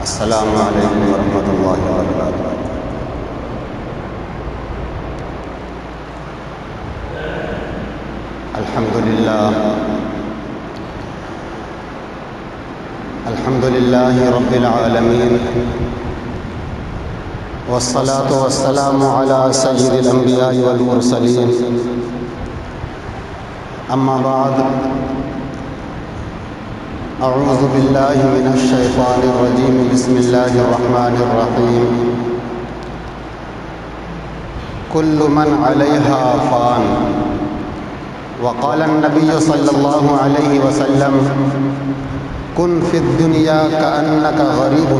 السلام علیکم ورحمۃ اللہ وبرکاتہ۔ الحمد للہ رب العالمین، والصلاة والسلام علی سید الانبیاء والمرسلین، اما بعد، اعوذ باللہ من الشیطان الرجیم، بسم اللہ الرحمن الرحیم۔ کل من علیہا فان، وقال النبی صلی اللہ علیہ وسلم، کن فی الدنیا کأنک غریب،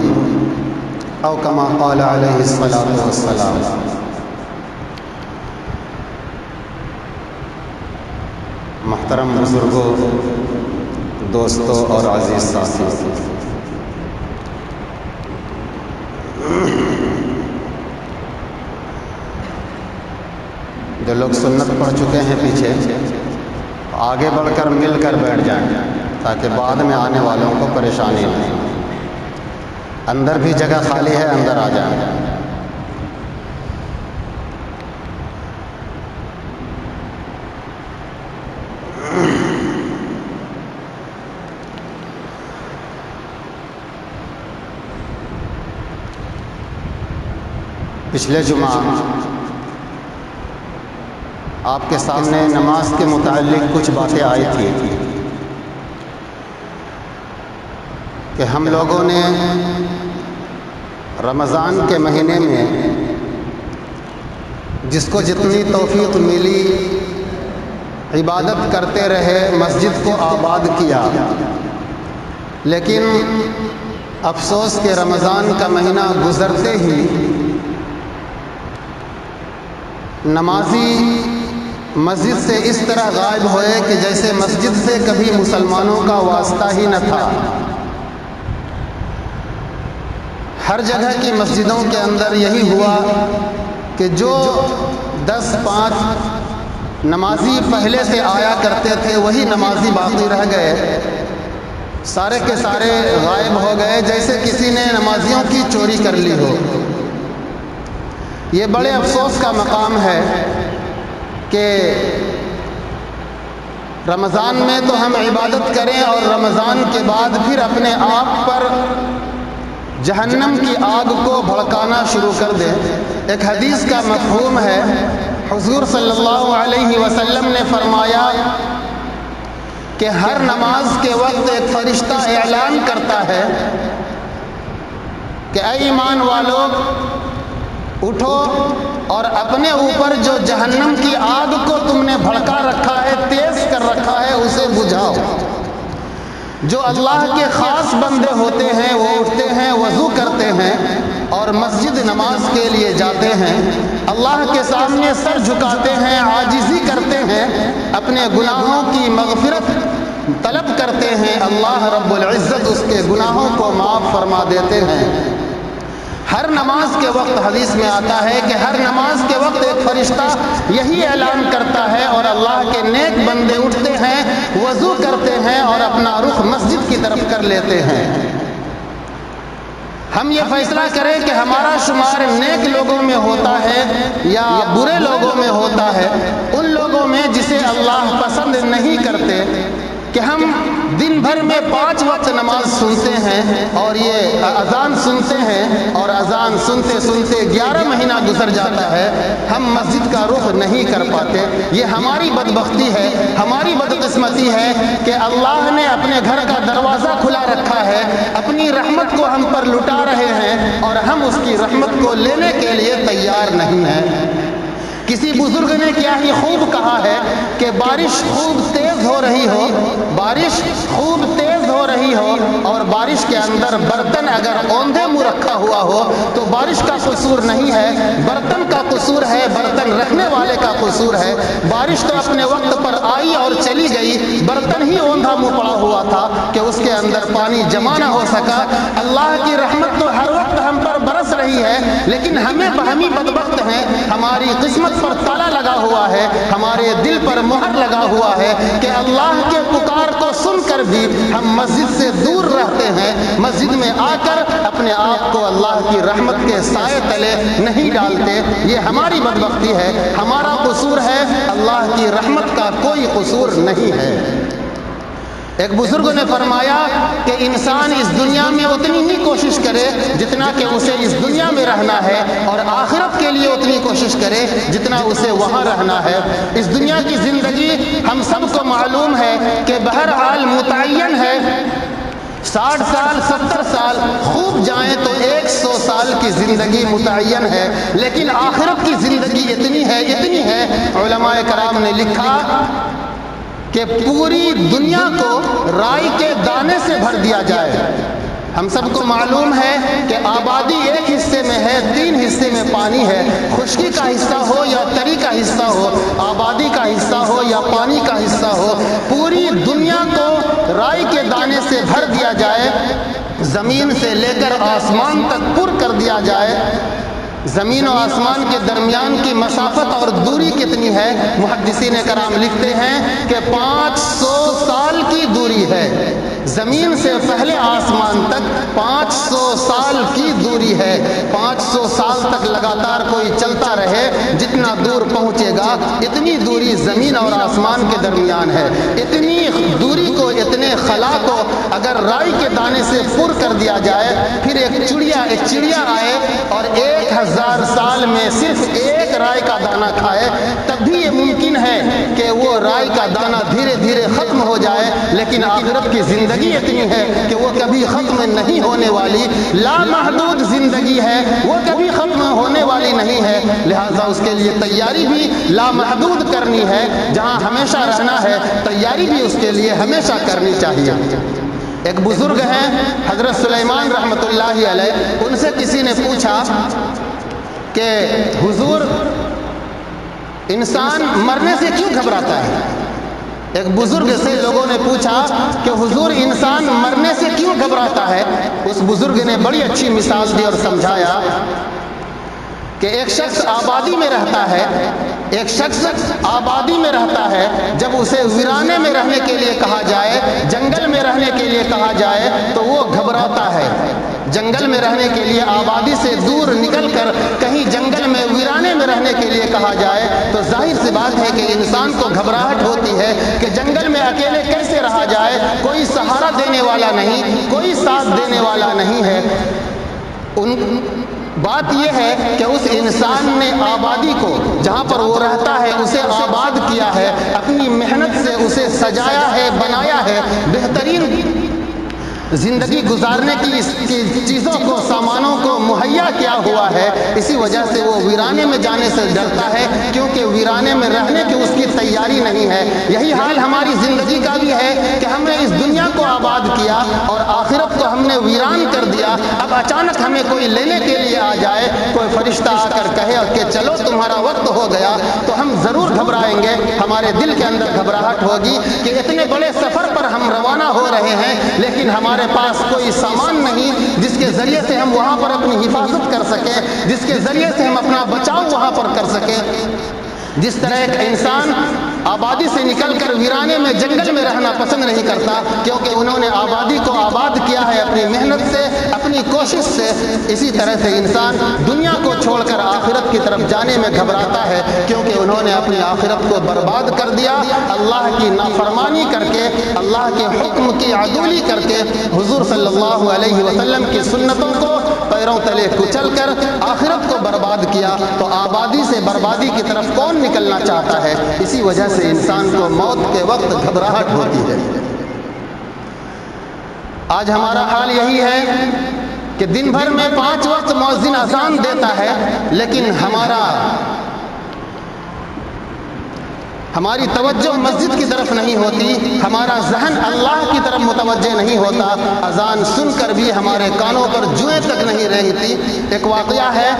او کما قال علیہ الصلاۃ والسلام۔ محترم بزرگوں، دوستوں اور عزیز ساتھیوں، جو لوگ سنت پڑھ چکے ہیں پیچھے، آگے بڑھ کر مل کر بیٹھ جائیں تاکہ بعد میں آنے والوں کو پریشانی نہ ہو۔ اندر بھی جگہ خالی ہے، اندر آ جائیں۔ پچھلے جمعہ آپ کے سامنے نماز کے متعلق کچھ باتیں آئی تھی کہ ہم لوگوں نے رمضان کے مہینے میں جس کو جتنی توفیق ملی عبادت کرتے رہے، مسجد کو آباد کیا، لیکن افسوس کہ رمضان کا مہینہ گزرتے ہی نمازی مسجد سے اس طرح غائب ہوئے کہ جیسے مسجد سے کبھی مسلمانوں کا واسطہ ہی نہ تھا۔ ہر جگہ کی مسجدوں کے اندر یہی ہوا کہ جو 10-5 نمازی پہلے سے آیا کرتے تھے وہی نمازی باقی رہ گئے، سارے کے سارے غائب ہو گئے، جیسے کسی نے نمازیوں کی چوری کر لی ہو۔ یہ بڑے افسوس کا مقام ہے کہ رمضان میں تو ہم عبادت کریں اور رمضان کے بعد پھر اپنے آپ پر جہنم کی آگ کو بھڑکانا شروع کر دیں۔ ایک حدیث کا مفہوم ہے، حضور صلی اللہ علیہ وسلم نے فرمایا کہ ہر نماز کے وقت ایک فرشتہ اعلان کرتا ہے کہ اے ایمان والو، اٹھو اور اپنے اوپر جو جہنم کی آگ کو تم نے بھڑکا رکھا ہے، تیز کر رکھا ہے، اسے بجھاؤ۔ جو اللہ کے خاص بندے ہوتے ہیں وہ اٹھتے ہیں، وضو کرتے ہیں اور مسجد نماز کے لیے جاتے ہیں، اللہ کے سامنے سر جھکاتے ہیں، عاجزی کرتے ہیں، اپنے گناہوں کی مغفرت طلب کرتے ہیں، اللہ رب العزت اس کے گناہوں کو معاف فرما دیتے ہیں۔ ہر نماز کے وقت حدیث میں آتا ہے کہ ہر نماز کے وقت ایک فرشتہ یہی اعلان کرتا ہے اور اللہ کے نیک بندے اٹھتے ہیں، وضو کرتے ہیں اور اپنا رخ مسجد کی طرف کر لیتے ہیں۔ ہم یہ فیصلہ کریں کہ ہمارا شمار نیک لوگوں میں ہوتا ہے یا برے لوگوں میں ہوتا ہے، ان لوگوں میں جسے اللہ پسند نہیں کرتے، کہ ہم دن بھر میں 5 وقت نماز سنتے ہیں اور یہ اذان سنتے ہیں اور اذان سنتے سنتے 11 مہینہ گزر جاتا ہے، ہم مسجد کا رخ نہیں کر پاتے۔ یہ ہماری بدبختی ہے، ہماری بدقسمتی ہے کہ اللہ نے اپنے گھر کا دروازہ کھلا رکھا ہے، اپنی رحمت کو ہم پر لٹا رہے ہیں اور ہم اس کی رحمت کو لینے کے لیے تیار نہیں ہیں۔ کسی بزرگ نے کیا ہی خوب کہا ہے کہ بارش خوب تیز ہو رہی ہو، بارش خوب تیز ہو رہی ہو اور بارش کے اندر برتن اگر اوندھے منہ رکھا ہوا ہو تو بارش کا قصور نہیں ہے، برتن کا قصور ہے، برتن رکھنے والے کا قصور ہے۔ بارش تو اپنے وقت پر آئی اور چلی گئی، برتن ہی اوندھا منہ پڑا ہوا تھا کہ اس کے اندر پانی جمع نہ ہو سکا۔ اللہ کی رحمت تو ہر وقت ہم پر برس رہی ہے، لیکن ہم ہی بدبخت ہیں، ہماری قسمت پر تالا لگا ہوا ہے، ہمارے دل پر مہر لگا ہوا ہے کہ اللہ کے پکار کو سن کر بھی ہم مسجد سے دور رہتے ہیں، مسجد میں آ کر اپنے اپنے آپ کو اللہ کی رحمت کے سائے تلے نہیں ڈالتے، یہ ہماری بدبختی ہے، ہمارا قصور ہے، اللہ کی رحمت کا کوئی قصور نہیں ہے۔ ایک بزرگ نے فرمایا کہ انسان اس دنیا میں اتنی ہی کوشش کرے جتنا کہ اسے اس دنیا میں رہنا ہے، اور آخرت کے لیے اتنی کوشش کرے جتنا اسے وہاں رہنا ہے۔ اس دنیا کی زندگی ہم سب کو معلوم ہے کہ بہرحال متعین ہے، 60 سال 70 سال خوب جائیں تو 100 سال کی زندگی متعین ہے، لیکن آخرت کی زندگی اتنی ہے، علماء کرام نے لکھا کہ پوری دنیا کو رائی کے دانے سے بھر دیا جائے۔ ہم سب کو معلوم ہے کہ آبادی ایک حصے میں ہے، 3 حصے میں پانی ہے، خشکی کا حصہ ہو یا تری کا حصہ ہو، آبادی کا حصہ ہو یا پانی کا حصہ ہو، پوری دنیا کو رائی کے دانے سے بھر دیا جائے، زمین سے لے کر آسمان تک پر کر دیا جائے۔ زمین و آسمان کے درمیان کی مسافت اور دوری کتنی ہے؟ محدثین کرام لکھتے ہیں کہ 500 سال کی دوری ہے، زمین سے پہلے آسمان تک 500 سال کی دوری ہے۔ 500 سال تک لگاتار کوئی چلتا رہے، جتنا دور پہنچے گا اتنی دوری زمین اور آسمان کے درمیان ہے۔ اتنی دوری کو، اتنے خلا کو اگر رائی کے دانے سے پر کر دیا جائے، پھر ایک چڑیا آئے اور 1000 سال میں صرف ایک رائے کا دانہ کھائے، تب بھی یہ ممکن ہے کہ وہ رائے کا دانہ دھیرے دھیرے ختم ہو جائے، لیکن آخرت کی زندگی اتنی ہے کہ وہ کبھی ختم نہیں ہونے والی، لامحدود زندگی ہے، وہ کبھی ختم ہونے والی نہیں ہے، لہٰذا اس کے لیے تیاری بھی لامحدود کرنی ہے۔ جہاں ہمیشہ رہنا ہے تیاری بھی اس کے لیے ہمیشہ کرنی چاہیے۔ ایک بزرگ ہیں حضرت سلیمان رحمۃ اللہ علیہ، ان سے کسی نے پوچھا کہ حضور انسان مرنے سے کیوں گھبراتا ہے؟ ایک بزرگ سے لوگوں نے پوچھا کہ حضور انسان مرنے سے کیوں گھبراتا ہے؟ اس بزرگ نے بڑی اچھی مثال دی اور سمجھایا کہ ایک شخص آبادی میں رہتا ہے، جب اسے ویرانے میں رہنے کے لیے کہا جائے، جنگل میں رہنے کے لیے کہا جائے تو وہ گھبراتا ہے۔ جنگل میں رہنے کے لیے آبادی سے دور نکل کر کہیں جنگل میں ویرانے میں رہنے کے لیے کہا جائے تو ظاہر سی بات ہے کہ انسان کو گھبراہٹ ہوتی ہے کہ جنگل میں اکیلے کیسے رہا جائے، کوئی سہارا دینے والا نہیں، کوئی ساتھ دینے والا نہیں ہے۔ بات یہ ہے کہ اس انسان نے آبادی کو، جہاں پر وہ رہتا ہے، اسے آباد کیا ہے، اپنی محنت سے اسے سجایا ہے، بنایا ہے، بہترین زندگی گزارنے کی چیزوں کو، سامانوں کو مہیا کیا ہوا ہے۔ اسی وجہ سے وہ ویرانے میں جانے سے ڈرتا ہے، کیونکہ ویرانے میں رہنے کی اس کی تیاری نہیں ہے۔ یہی حال ہماری زندگی کا بھی ہے کہ ہم نے اس دنیا کو آباد کیا اور آخرت کو ہم نے ویران کر دیا۔ اب اچانک ہمیں کوئی لینے کے لیے آ جائے، کوئی فرشتہ آ کر کہے کہ چلو تمہارا وقت ہو گیا، تو ہم ضرور گھبرائیں گے، ہمارے دل کے اندر گھبراہٹ ہوگی کہ اتنے بڑے سفر پر ہم روانہ ہو رہے ہیں، لیکن ہمارے پاس کوئی سامان نہیں جس کے ذریعے سے ہم وہاں پر اپنی حفاظت کر سکیں، جس کے ذریعے سے ہم اپنا بچاؤ وہاں پر کر سکیں۔ جس طرح ایک انسان آبادی سے نکل کر ویرانے میں، جنگل میں رہنا پسند نہیں کرتا، کیونکہ انہوں نے آبادی کو آباد کیا ہے اپنی محنت سے، اپنی کوشش سے، اسی طرح سے انسان دنیا کو چھوڑ کر آخرت کی طرف جانے میں گھبراتا ہے، کیونکہ انہوں نے اپنی آخرت کو برباد کر دیا، اللہ کی نافرمانی کر کے، اللہ کے حکم کی عدولی کر کے، حضور صلی اللہ علیہ وسلم کی سنتوں کو پیروں تلے کچل کر آخرت کو برباد کیا۔ تو آبادی سے بربادی کی طرف کون نکلنا چاہتا ہے؟ اسی وجہ سے انسان کو موت کے وقت گھبراہٹ ہوتی ہے۔ آج ہمارا حال یہی ہے کہ دن بھر میں 5 وقت مؤذن اذان دیتا ہے، لیکن ہماری توجہ مسجد کی طرف نہیں ہوتی، ہمارا ذہن اللہ کی طرف متوجہ نہیں ہوتا، اذان سن کر بھی ہمارے کانوں پر جوئیں تک نہیں رہتی۔ ایک واقعہ ہے،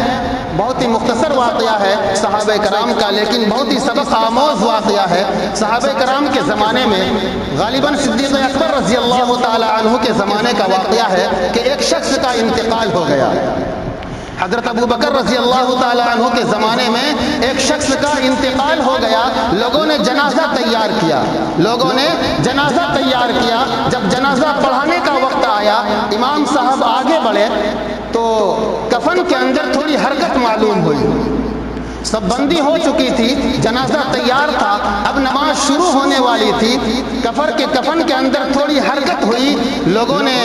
بہت ہی مختصر واقعہ ہے صحابہ کرام کا، لیکن بہت ہی سبق آموز واقعہ ہے۔ صحابہ کرام کے زمانے میں، غالباً صدیق اکبر رضی اللہ تعالی عنہ کے زمانے کا واقعہ ہے کہ ایک شخص کا انتقال ہو گیا۔ حضرت ابو بکر رضی اللہ تعالی عنہ کے زمانے میں ایک شخص کا انتقال ہو گیا، لوگوں نے جنازہ تیار کیا، جب جنازہ پڑھانے کا وقت آیا، امام صاحب آگے بڑھے، تو کفن کے اندر تھوڑی حرکت معلوم ہوئی. سب بندی ہو چکی تھی، جنازہ تیار تھا، اب نماز شروع ہونے والی تھی. کفن کے اندر تھوڑی حرکت ہوئی. لوگوں نے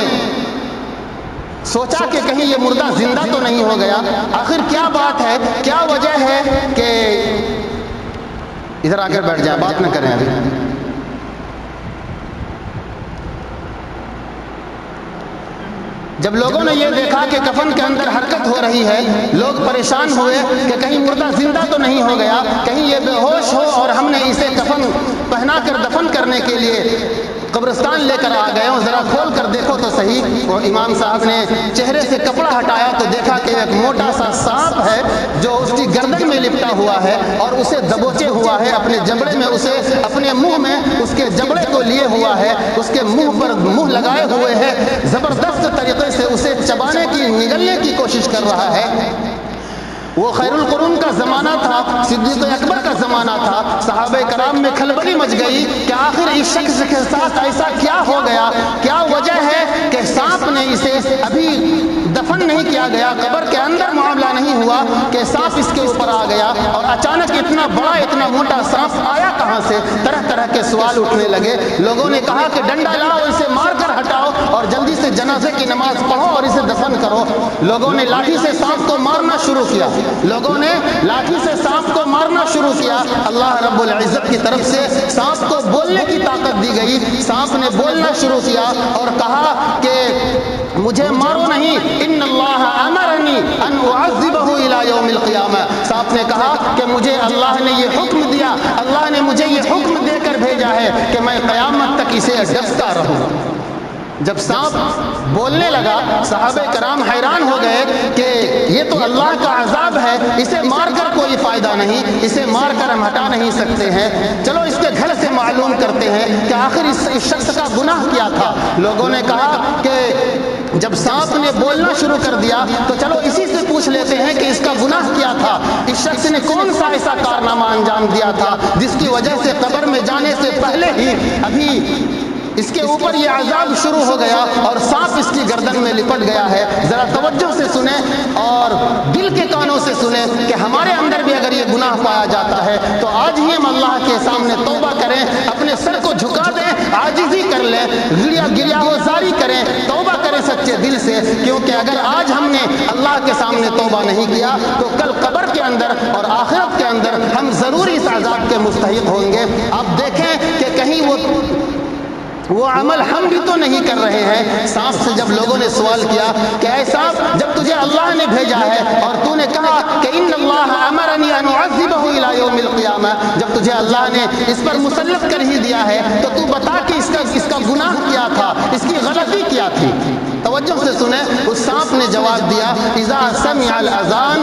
سوچا کہ کہیں یہ مردہ زندہ تو نہیں ہو گیا. آخر کیا بات ہے، کیا وجہ ہے کہ ادھر آ کر بیٹھ جائیں، بات نہ کریں ابھی. جب لوگوں نے یہ دیکھا کہ کفن کے اندر حرکت ہو رہی ہے، لوگ پریشان ہوئے کہ کہیں مردہ زندہ تو نہیں ہو گیا، کہیں یہ بے ہوش ہو اور ہم نے اسے کفن پہنا کر دفن کرنے کے لیے قبرستان لے کر آ گئے ہوں، ذرا کھول کر دیکھو تو صحیح. وہ امام صاحب نے چہرے سے کپڑا ہٹایا تو دیکھا کہ ایک موٹا سا سانپ ہے جو اس کی گردن میں لپٹا ہوا ہے اور اسے دبوچے ہوا ہے اپنے جبڑے میں، اسے اپنے منہ میں اس کے جبڑے کو لیے ہوا ہے، اس کے منہ پر منہ لگائے ہوئے ہے، زبردست طریقے سے اسے چبانے کی، نگلنے کی کوشش کر رہا ہے. وہ خیر القرون کا زمانہ تھا، صدیق اکبر کا زمانہ تھا. صحابہ کرام میں کھلبلی مچ گئی کہ آخر اس شخص کے ساتھ ایسا کیا ہو گیا، کیا وجہ ہے کہ سانپ نے اسے ابھی دفن نہیں کیا گیا، قبر کے اندر معاملہ نہیں ہوا کہ سانپ اس کے اوپر آ گیا اور اچانک اتنا بڑا اتنا موٹا سانپ آیا کہاں سے. طرح طرح کے سوال اٹھنے لگے. لوگوں نے کہا کہ ڈنڈا لاؤ، اسے مار کر ہٹاؤ اور جلدی سے جنازے کی نماز پڑھو اور اسے دفن کرو. لوگوں نے لاٹھی سے سانپ کو مارنا شروع کیا، لوگوں نے لاٹھی سے سانپ کو مارنا شروع کیا. اللہ رب العزت کی طرف سے سانپ کو بولنے کی طاقت دی گئی. سانپ نے بولنا شروع کیا اور کہا کہ مجھے مارو نہیں، ان اللہ امرنی ان اعذبہ الی یوم القیامہ. سانپ نے کہا کہ مجھے اللہ نے یہ حکم دیا، اللہ نے مجھے یہ حکم دے کر بھیجا ہے کہ میں قیامت تک اسے ڈستا رہوں. جب سانپ بولنے لگا صحابہ کرام حیران ہو گئے کہ یہ تو اللہ کا عذاب ہے، اسے مار کر کوئی فائدہ نہیں، اسے مار کر ہم ہٹا نہیں سکتے ہیں، چلو اس کے گھر سے معلوم کرتے ہیں کہ آخر اس شخص کا گناہ کیا تھا. لوگوں نے کہا کہ جب سانپ نے بولنا شروع کر دیا تو چلو اسی سے پوچھ لیتے ہیں کہ اس کا گناہ کیا تھا، اس شخص نے کون سا ایسا کارنامہ انجام دیا تھا جس کی وجہ سے قبر میں جانے سے پہلے ہی ابھی اس کے اوپر یہ عذاب شروع ہو گیا اور سانپ اس کی گردن میں لپٹ گیا ہے. ذرا توجہ سے سنیں اور دل کے کانوں سے سنیں کہ ہمارے اندر بھی اگر یہ گناہ پایا جاتا ہے تو آج ہی ہم اللہ کے سامنے توبہ کریں، اپنے سر کو جھکا دیں، عاجزی کر لیں، گریہ گزاری کریں، توبہ کریں سچے دل سے. کیونکہ اگر آج ہم نے اللہ کے سامنے توبہ نہیں کیا تو کل قبر کے اندر اور آخرت کے اندر ہم ضرور اس عذاب کے مستحق ہوں گے. آپ دیکھیں کہ کہیں وہ عمل ہم بھی تو نہیں کر رہے ہیں. سانپ سے جب لوگوں نے سوال کیا کہ اے سانپ، جب تجھے اللہ نے بھیجا ہے اور تو نے کہا کہ ان اللہ امرنی ان اعذبہ الی یوم القیامہ، جب تجھے اللہ نے اس پر مسلط کر ہی دیا ہے تو تو بتا کہ اس کا گناہ کیا تھا، اس کی غلطی کیا تھی. توجہ سے سنیں، اس سانپ نے جواب دیا اذا سمع الاذان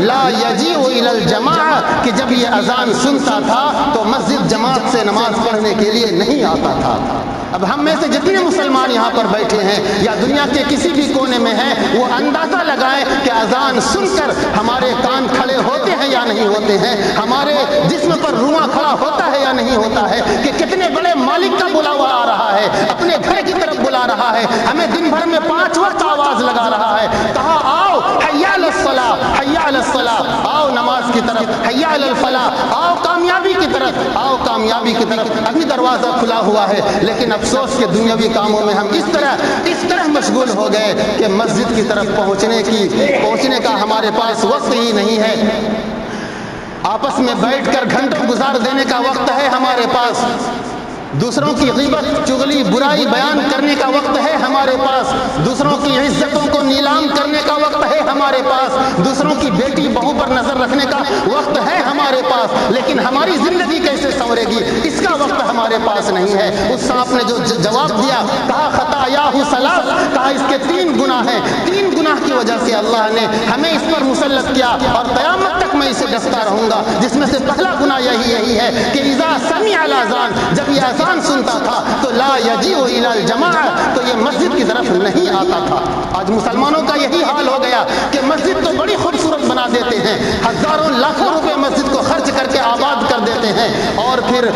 لا یجیء الی الجماعہ، کہ جب یہ اذان سنتا تھا تو مسجد جماعت سے نماز پڑھنے کے لیے نہیں آتا تھا. اب ہم میں سے جتنے مسلمان یہاں پر بیٹھے ہیں یا دنیا کے کسی بھی کونے میں ہیں، وہ اندازہ لگائیں کہ اذان سن کر ہمارے کان کھڑے ہوتے ہیں یا نہیں ہوتے ہیں، ہمارے جسم پر رواں کھڑا ہوتا ہے یا نہیں ہوتا ہے، کہ کتنے بڑے مالک کا بلاوا آ رہا ہے، اپنے گھر کی طرف بلا رہا ہے، ہمیں دن بھر میں 5 وقت آواز لگا رہا ہے. کہا آؤ حی علی الصلاۃ، حی علی الصلاۃ، آؤ نماز کی طرف، حی علی الفلاح، آؤ کامیابی کی طرف، آؤ کامیابی کی طرف. ابھی دروازہ کھلا ہوا ہے لیکن افسوس کے دنیاوی کاموں میں ہم اس طرح مشغول ہو گئے کہ مسجد کی طرف پہنچنے کا ہمارے پاس وقت ہی نہیں ہے. آپس میں بیٹھ کر گھنٹوں گزار دینے کا وقت ہے ہمارے پاس، دوسروں کی غیبت، چغلی، برائی بیان کرنے کا وقت ہے ہمارے پاس، دوسروں کی عزتوں کو نیلام کرنے کا وقت ہے ہمارے پاس، دوسروں کی بیٹی بہو پر نظر رکھنے کا وقت ہے ہمارے پاس، لیکن ہماری زندگی کیسے سنورے گی اس کا وقت ہمارے پاس نہیں ہے. اس سانپ نے جو جواب دیا، کہا خطایاہ ثلاث، کہا اس کے 3 گناہ ہیں، 3 گناہ کی وجہ سے اللہ نے ہمیں اس پر مسلط کیا اور قیامت تک میں اسے ڈستا رہوں گا. جس میں سے پہلا گناہ یہی ہے کہ اذا سمع الاذان، جب یہ اذان سنتا تھا تو لا یجیء الی الجماعہ، تو یہ مسجد کی طرف نہیں آتا تھا. آج مسلمانوں کا یہی حال ہو گیا کہ مسجد تو بڑی خوبصورت بنا دیتے ہیں، ہزاروں لاکھوں روپے مسجد کو خرچ کر کے آباد کر دیتے ہیں اور پھر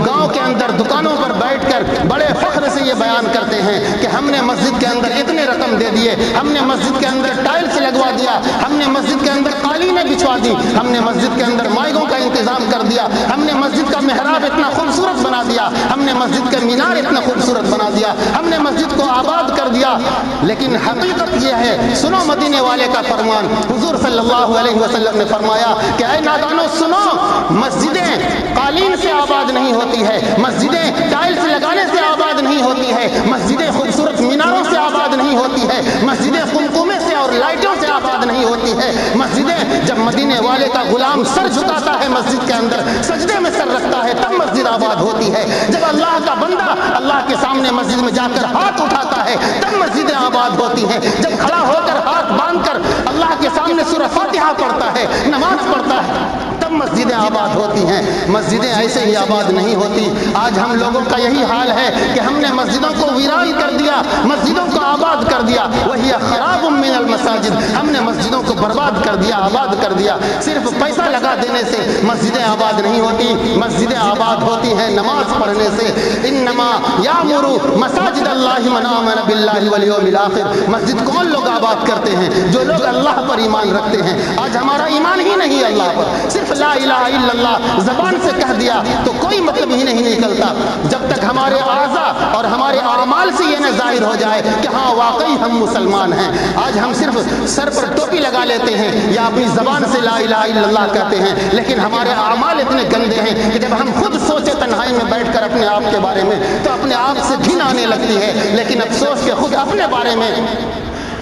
گاؤں کے اندر دکانوں پر بیٹھ کر بڑے فخر سے یہ بیان کرتے ہیں کہ ہم نے مسجد کے اندر اتنے رقم دے دیے، ہم نے مسجد کے اندر ٹائلز لگوا دیا، ہم نے مسجد کے اندر قالینیں بچھوا دی، ہم نے مسجد کے اندر مائگوں کا انتظام کر دیا، ہم نے مسجد کا محراب اتنا خوبصورت بنا دیا، ہم نے مسجد کے مینار اتنا خوبصورت بنا دیا، ہم نے مسجد کو آباد کر دیا۔ لیکن حقیقت یہ ہے، سنو مدینے والے کا فرمان، حضور صلی اللہ علیہ وسلم نے فرمایا کہ اے نادانو سنو، مسجدیں قالین سے آباد نہیں ہوتی ہے، مسجدیں ٹائلز لگانے سے آباد نہیں ہوتی ہے، مسجدیں خوبصورت میناروں سے آباد نہیں ہوتی ہے، مسجدیں قمقمے سے اور لائٹوں سے آباد نہیں ہوتی ہے، مسجدیں جب مدینے والے کا غلام سر جھکاتا ہے مسجد کے اندر، سجدے میں سر رکھتا ہے، تب مسجد آباد ہوتی ہے، جب اللہ کا بندہ اللہ کے سامنے مسجد میں جا کر ہاتھ اٹھاتا ہے تب مسجدیں آباد ہوتی ہیں، جب کھڑا ہو کر ہاتھ باندھ کر اللہ کے سامنے سورہ فاتحہ پڑھتا ہے، نماز پڑھتا ہے، تب مسجدیں آباد ہوتی ہیں۔ مسجدیں ایسے ہی آباد نہیں ہوتی۔ آج ہم لوگوں کا یہی حال ہے کہ ہم نے مسجدوں کو ویران کر دیا، مسجدوں کو آباد کر دیا، وہی خراب من المساجد، ہم نے مسجدوں کو برباد کر دیا، آباد کر دیا۔ صرف پیسہ لگا دینے سے مسجدیں آباد نہیں ہوتی، مسجدیں آباد ہوتی ہیں نماز پڑھنے سے۔ انما یامر مساجد اللہ من آمن باللہ والیوم الآخر، مسجد کون لوگ آباد کرتے ہیں؟ جو لوگ اللہ پر ایمان رکھتے ہیں۔ آج ہمارا ایمان ہی نہیں اللہ پر، صرف لا الہ الا اللہ زبان سے کہہ دیا تو کوئی مطلب ہی نہیں نکلتا۔ جب تک ہمارے اعضاء اور ہمارے اعمال سے یہ نہ ظاہر ہو جائے کہ ہاں واقعی ہم مسلمان ہیں۔ آج ہم صرف سر پر ٹوپی لگا لیتے ہیں یا اپنی زبان سے لا الہ الا اللہ کہتے ہیں، لیکن ہمارے اعمال اتنے گندے ہیں کہ جب ہم خود سوچے تنہائی میں بیٹھ کر اپنے آپ کے بارے میں تو اپنے آپ سے گھن آنے لگتی ہے، لیکن افسوس کہ خود اپنے بارے میں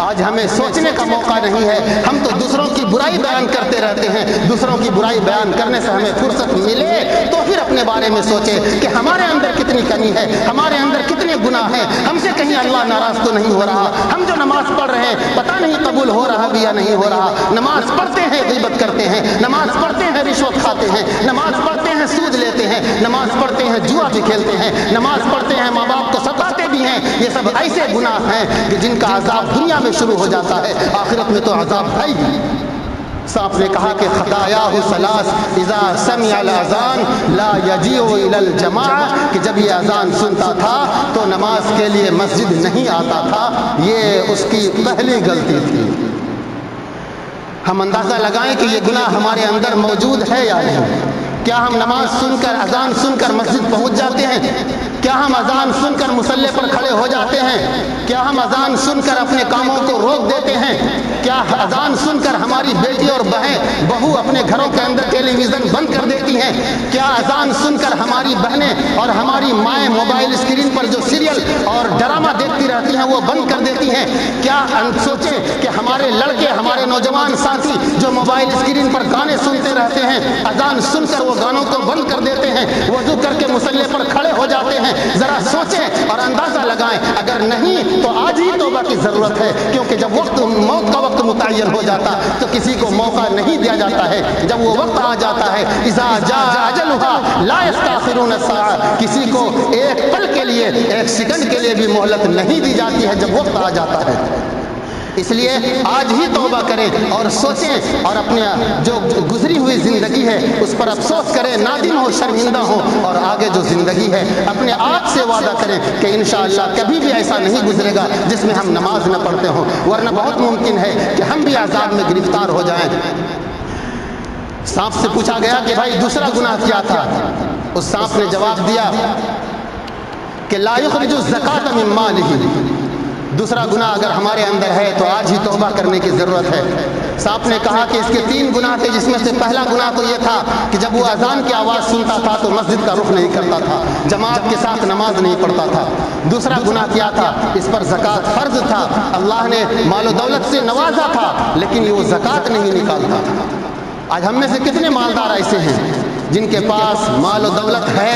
آج ہمیں سوچنے کا موقع نہیں ہے۔ ہم تو دوسروں کی برائی بیان کرتے رہتے ہیں، دوسروں کی برائی بیان کرنے سے ہمیں فرصت ملے تو پھر اپنے بارے میں سوچے کہ ہمارے اندر کتنی کمی ہے، ہمارے اندر کتنے گناہ ہیں، ہم سے کہیں اللہ ناراض تو نہیں ہو رہا، ہم جو نماز پڑھ رہے ہیں پتہ نہیں قبول ہو رہا بھی یا نہیں ہو رہا۔ نماز پڑھتے ہیں غیبت کرتے ہیں، نماز پڑھتے ہیں رشوت کھاتے ہیں، نماز پڑھتے ہیں سود لیتے ہیں، نماز پڑھتے ہیں جوا بھی کھیلتے ہیں، نماز پڑھتے ہیں ماں باپ کو ستاتے بھی ہیں۔ یہ سب ایسے گناہ ہیں کہ جن کا عذاب دنیا میں شروع ہو جاتا ہے، آخرت میں تو عذاب ہے ہی۔ صاحب نے کہا کہ خطایاہ ثلاث اذا سمع الاذان لا یجیء الی الجماعہ، کہ جب یہ اذان سنتا تھا تو نماز کے لیے مسجد نہیں آتا تھا، یہ اس کی پہلی غلطی تھی۔ ہم اندازہ لگائیں کہ یہ گناہ ہمارے اندر موجود ہے یا نہیں۔ کیا ہم نماز سن کر اذان سن کر مسجد پہنچ جاتے ہیں؟ کیا ہم اذان سن کر مصلی پر کھڑے ہو جاتے ہیں؟ کیا ہم اذان سن کر اپنے کاموں کو روک دیتے ہیں؟ کیا اذان سن کر ہماری بیٹی اور بہو اپنے گھروں کے اندر ٹیلی ویژن بند کر دیتی ہیں؟ کیا اذان سن کر ہماری بہنیں اور ہماری مائیں موبائل اسکرین پر جو سیریل اور ڈرامہ دیکھتی رہتی ہیں وہ بند کر دیتی ہیں؟ کیا سوچیں کہ ہمارے لڑکے، ہمارے نوجوان ساتھی جو موبائل اسکرین پر گانے سنتے رہتے ہیں، اذان سن کر وہ گانوں کو بند کر دیتے ہیں، وضو کر کے مصلی پر کھڑے ہو جاتے ہیں؟ ذرا سوچیں اور اندازہ لگائیں۔ اگر نہیں تو آج ہی توبہ کی ضرورت ہے، کیونکہ جب موت کا وقت متعین ہو جاتا تو کسی کو موقع نہیں دیا جاتا ہے۔ جب وہ وقت آ جاتا ہے اذا جاء اجلها لا يستأخرون ساعة، کسی کو ایک پل کے لیے، ایک سیکنڈ کے لیے بھی مہلت نہیں دی جاتی ہے جب وقت آ جاتا ہے۔ اس لیے آج ہی توبہ کریں اور سوچیں اور اپنے جو گزری ہوئی زندگی ہے اس پر افسوس کریں، نادم ہو، شرمندہ ہو، اور آگے جو زندگی ہے اپنے آپ سے وعدہ کریں کہ انشاءاللہ کبھی بھی ایسا نہیں گزرے گا جس میں ہم نماز نہ پڑھتے ہوں، ورنہ بہت ممکن ہے کہ ہم بھی عذاب میں گرفتار ہو جائیں۔ سانپ سے پوچھا گیا کہ بھائی دوسرا گناہ کیا تھا؟ اس سانپ نے جواب دیا کہ لا یخرج الزکاۃ من مالہ۔ دوسرا گناہ اگر ہمارے اندر ہے تو آج ہی توبہ کرنے کی ضرورت ہے۔ سانپ نے کہا کہ اس کے 3 گناہ تھے، جس میں سے پہلا گناہ تو یہ تھا کہ جب وہ اذان کی آواز سنتا تھا تو مسجد کا رخ نہیں کرتا تھا، جماعت کے ساتھ نماز نہیں پڑھتا تھا۔ دوسرا گناہ کیا تھا؟ اس پر زکوٰۃ فرض تھا، اللہ نے مال و دولت سے نوازا تھا لیکن وہ زکوٰۃ نہیں نکالتا تھا۔ آج ہم میں سے کتنے مالدار ایسے ہیں جن کے پاس مال و دولت ہے؟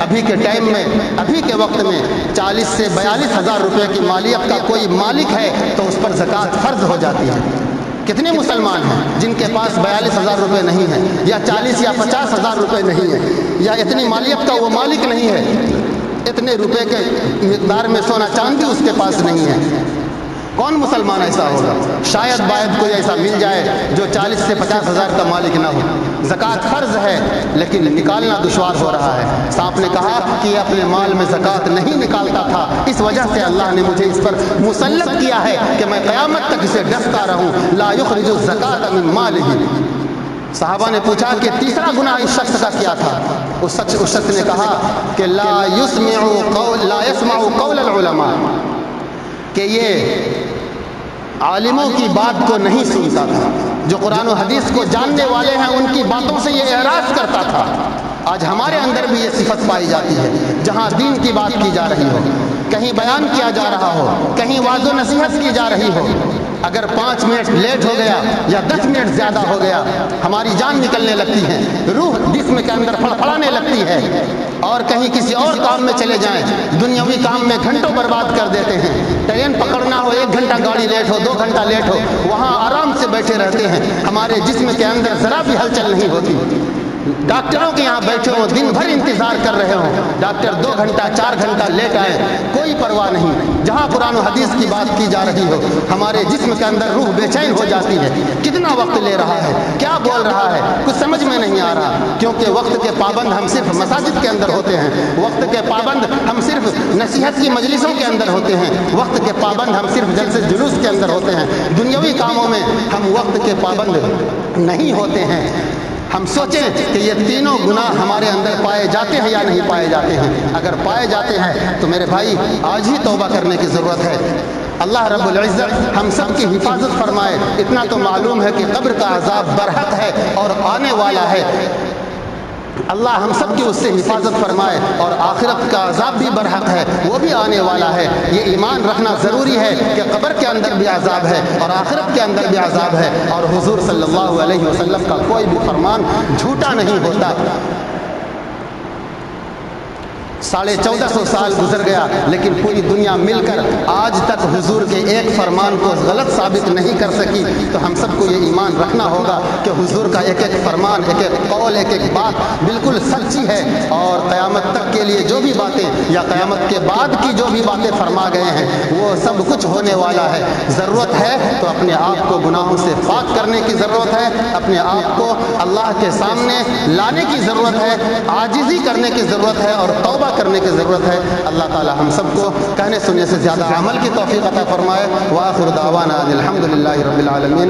ابھی کے ٹائم میں، ابھی کے وقت میں 40 سے 42 ہزار روپے کی مالیت کا کوئی مالک ہے تو اس پر زکوٰۃ فرض ہو جاتی ہے۔ کتنے مسلمان ہیں جن کے پاس 42 ہزار روپے نہیں ہیں، یا 40 یا 50 ہزار روپے نہیں ہیں، یا اتنی مالیت کا وہ مالک نہیں ہے، اتنے روپے کے مقدار میں سونا چاندی اس کے پاس نہیں ہے۔ کون مسلمان ایسا ہوگا؟ شاید باید کوئی ایسا مل جائے جو 40 سے 50 ہزار کا مالک نہ ہو۔ زکوٰۃ فرض ہے لیکن نکالنا دشوار ہو رہا ہے۔ سانپ نے کہا کہ یہ اپنے مال میں زکوٰۃ نہیں نکالتا تھا، اس وجہ سے اللہ نے مجھے اس پر مسلط کیا ہے کہ میں قیامت تک اسے ڈستا رہوں، لا یخرج الزکوٰۃ من مالہ۔ صحابہ نے پوچھا کہ تیسرا گناہ اس شخص کا کیا تھا؟ اس شخص نے کہا کہ لا يسمع قول العلماء، کہ یہ عالموں کی بات کو نہیں سنتا تھا، جو قرآن و حدیث کو جاننے والے ہیں ان کی باتوں سے یہ اعراض کرتا تھا۔ آج ہمارے اندر بھی یہ صفت پائی جاتی ہے، جہاں دین کی بات کی جا رہی ہو، کہیں بیان کیا جا رہا ہو، کہیں واعظ و نصیحت کی جا رہی ہو، اگر 5 منٹ لیٹ ہو گیا یا 10 منٹ زیادہ ہو گیا ہماری جان نکلنے لگتی ہے، روح جسم کے اندر پھڑپھڑانے لگتی ہے، اور کہیں کسی اور کام میں چلے جائیں، دنیاوی کام میں گھنٹوں برباد کر دیتے ہیں۔ ٹرین پکڑنا ہو 1 گھنٹہ گاڑی لیٹ ہو، 2 گھنٹہ لیٹ ہو، وہاں آرام سے بیٹھے رہتے ہیں، ہمارے جسم کے اندر ذرا بھی ہلچل نہیں ہوتی۔ ڈاکٹروں کے یہاں بیٹھے ہوں، دن بھر انتظار کر رہے ہوں، ڈاکٹر 2 گھنٹہ 4 گھنٹہ لیٹ آئے، کوئی پرواہ نہیں۔ جہاں قرآن و حدیث کی بات کی جا رہی ہو ہمارے جسم کے اندر روح بے چین ہو جاتی ہے، کتنا وقت لے رہا ہے، کیا بول رہا ہے، کچھ سمجھ میں نہیں آ رہا، کیونکہ وقت کے پابند ہم صرف مساجد کے اندر ہوتے ہیں، وقت کے پابند ہم صرف نصیحت کی مجلسوں کے اندر ہوتے ہیں، وقت کے پابند ہم صرف جلسے جلوس کے اندر ہوتے ہیں، دنیاوی کاموں میں ہم وقت کے پابند نہیں ہوتے ہیں۔ ہم سوچیں کہ یہ تینوں گناہ ہمارے اندر پائے جاتے ہیں یا نہیں پائے جاتے ہیں۔ اگر پائے جاتے ہیں تو میرے بھائی آج ہی توبہ کرنے کی ضرورت ہے۔ اللہ رب العزت ہم سب کی حفاظت فرمائے۔ اتنا تو معلوم ہے کہ قبر کا عذاب برحق ہے اور آنے والا ہے، اللہ ہم سب کی اس سے حفاظت فرمائے، اور آخرت کا عذاب بھی برحق ہے، وہ بھی آنے والا ہے۔ یہ ایمان رکھنا ضروری ہے کہ قبر کے اندر بھی عذاب ہے اور آخرت کے اندر بھی عذاب ہے، اور حضور صلی اللہ علیہ وسلم کا کوئی بھی فرمان جھوٹا نہیں ہوتا۔ 1450 سال گزر گیا لیکن پوری دنیا مل کر آج تک حضور کے ایک فرمان کو غلط ثابت نہیں کر سکی، تو ہم سب کو یہ ایمان رکھنا ہوگا کہ حضور کا ایک ایک فرمان، ایک ایک قول، ایک ایک بات بالکل سچی ہے، اور قیامت تک کے لیے جو بھی باتیں یا قیامت کے بعد کی جو بھی باتیں فرما گئے ہیں وہ سب کچھ ہونے والا ہے۔ ضرورت ہے تو اپنے آپ کو گناہوں سے پاک کرنے کی ضرورت ہے، اپنے آپ کو اللہ کے سامنے لانے کی ضرورت ہے، عاجزی کرنے کی ضرورت ہے اور توبہ کرنے کی ضرورت ہے۔ اللہ تعالی ہم سب کو کہنے سننے سے زیادہ عمل کی توفیق عطا فرمائے۔ وآخر دعوانا الحمدللہ رب العالمین۔